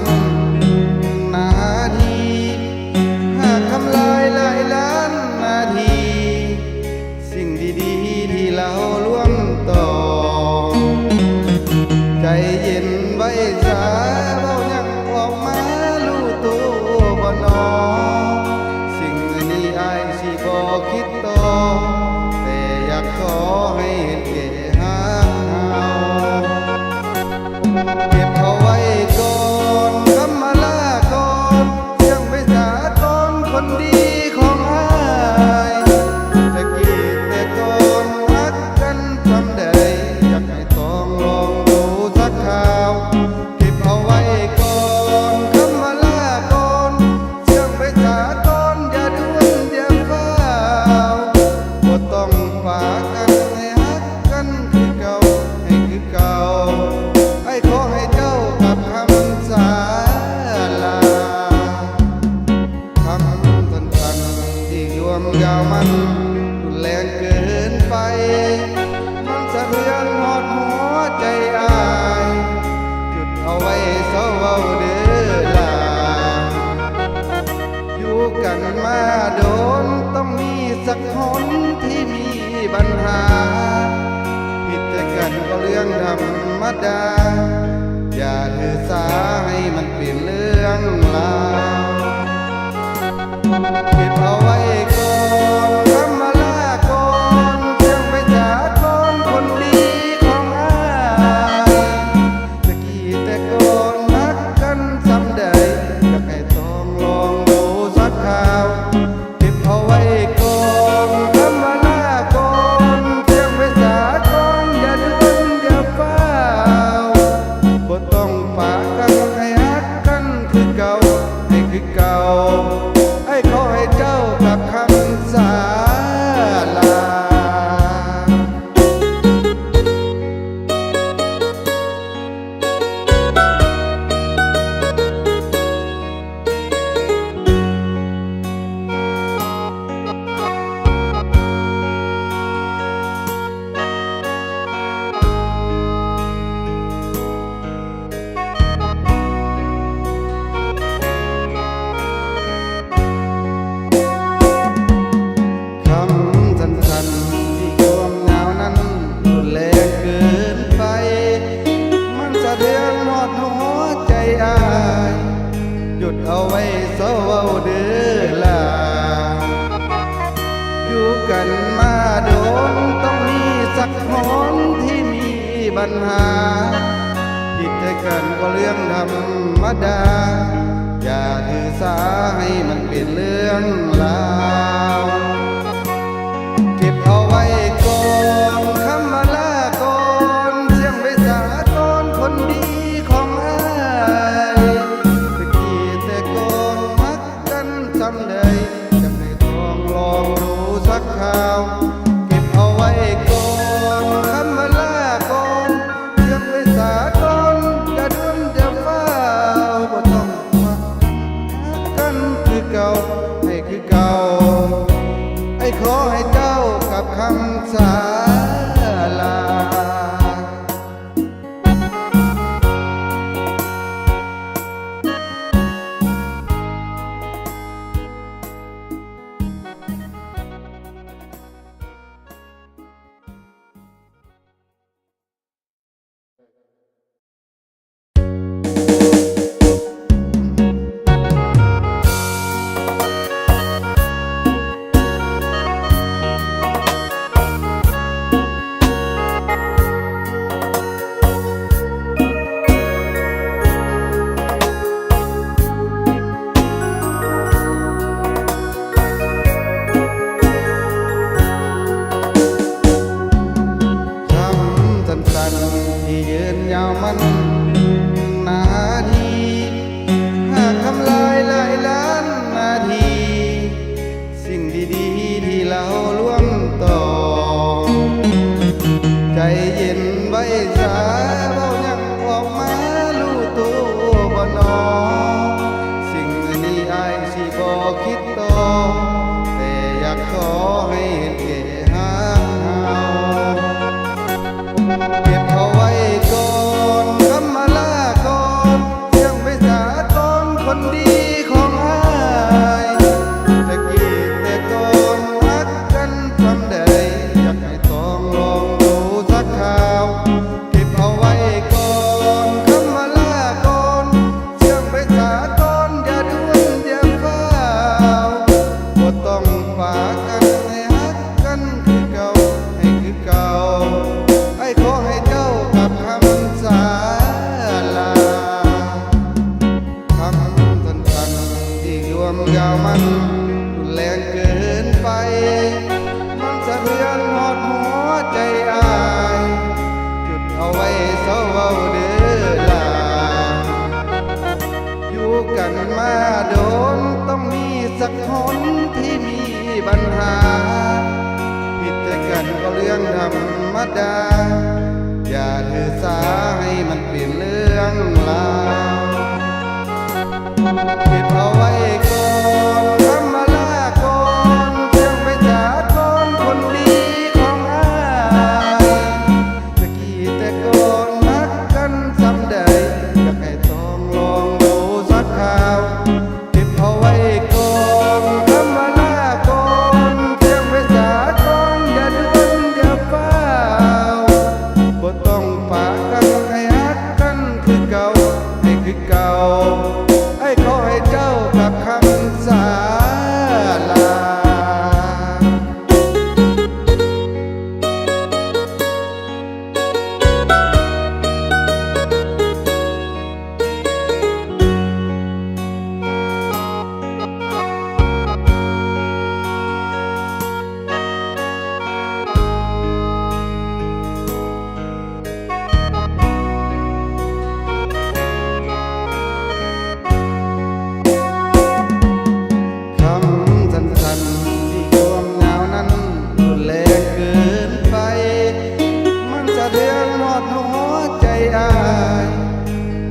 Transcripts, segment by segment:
มันนาทีหากทำลายหลายล้านนาทีสิ่งดีๆที่เราร่วมต่อใจเย็นไว้สาเบายังออกมารู้ตัวบ่นอสิ่งนี้อายสิบ่คิดต่อแต่อยากขอให้เห็นแก่หักเอาเก็บเอาไว้ก่อนคำมาลาก่อนเสียงไปสาก่อนคนดีของอายแต่กี้แต่ก่อนรักกันจำได้อยากให้ต้องลองดูสักคราวเก็บเอาไว้ก่อนคำมาลาก่อนเสียงไปสาก่อนอย่าด่วนอย่าฟ้าวบ่ต้องฝากกันให้ฮักกันคือเก่าให้คือเก่าให้ขอให้เจ้ากับคำสาลาคำสั้นๆที่รวมยาวมันรุนแรงเกินไปมันสะเทือนหอดหัวใจอายหยุดเอาไว้เศร้าเว้าเด้อล่ะอยู่กันมาโดนต้องมีสักคนที่มีปัญหาผิดแต่กันก็เรื่องธรรมดาอย่าถือสาให้มันเป็นเรื่องราวเก็บเอาไว้ก่อนคำมาลาก่อนเสียงไปจากก่อนคนดีของอายตะกี้แต่ก่อนรักกันซ้ำใดอยากให้ต้องลองดูสักคราวเก็บเอาไว้ก่อนคำมาลาก่อนเสียงไปจากก่อนอย่าด่วนอย่าฟ้าวบ่ต้องฝากกันให้ฮักกันคือเก่าให้คือเก่าให้ขอให้เจ้ากับคำสาลาคำสั้นๆที่ความหนาวนั้นรุนแรงเกินไปมันสะเทือนหอดหัวใจอายหยุดเอาไว้เศร้าเว้าเด้อล่ะอยู่กันมาโดนต้องมีสักคนที่มีปัญหาผิดใจกันก็เรื่องธรรมดาอย่าถือสาให้มันเป็นเรื่องราวเก็บเอาไว้ก่อนคำมาลาก่อนเสียงไปสาก่อนคนดีของอายตะกี้แต่ก่อนรักกันจำได้อยากให้ต้องลองดูสักคราวเก็บเอาไว้ก่อนคำมาลาก่อนเสียงไปสาก่อนอย่าด่วนอย่าฟ้าวบ่ต้องมากันคือเก่าให้คือเก่าให้ขอให้เจ้ากับคำสาลา ความยาวมันรุนแรงเกินไปมันสะเทือนหอดหัวใจอายจุดเอาไว้เศร้าเว้าเด้อล่ะอยู่กันมาโดนต้องมีสักคนที่มีปัญหาผิดใจกันก็เรื่องธรรมดาอย่าถือสาให้มันเป็นเรื่องราวเก็บเอาไว้ก่อนคำมาลาก่อนเพียงไปจากคนคนดีของอายตะกี้แต่ก่อนรักกันซ้ำใดอยากให้ต้องลองดูสักคราวเก็บเอาไว้ก่อนคำมาลาก่อนเพียงไปจากคนอย่าด่วนอย่าเฝ้าบ่ต้องฝากกันให้ฮักกันคือเก่าให้คือเก่าขอให้เจ้ากับคำสาลา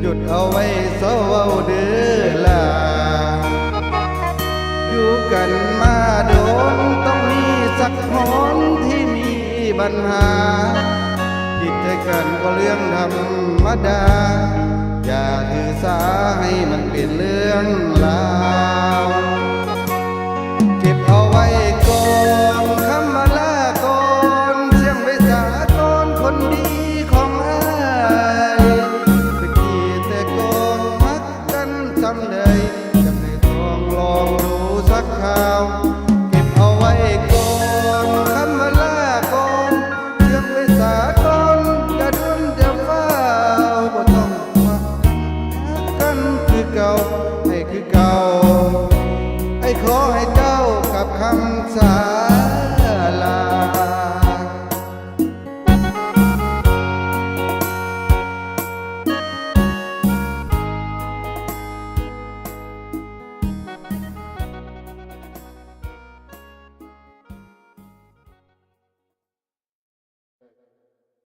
หยุดเอาไว้เศร้าเว้าเด้อล่ะอยู่กันมาโดนต้องมีสักคนที่มีปัญหาผิดใจกันก็เรื่องธรรมดาอย่าถือสาให้มันเป็นเรื่องราว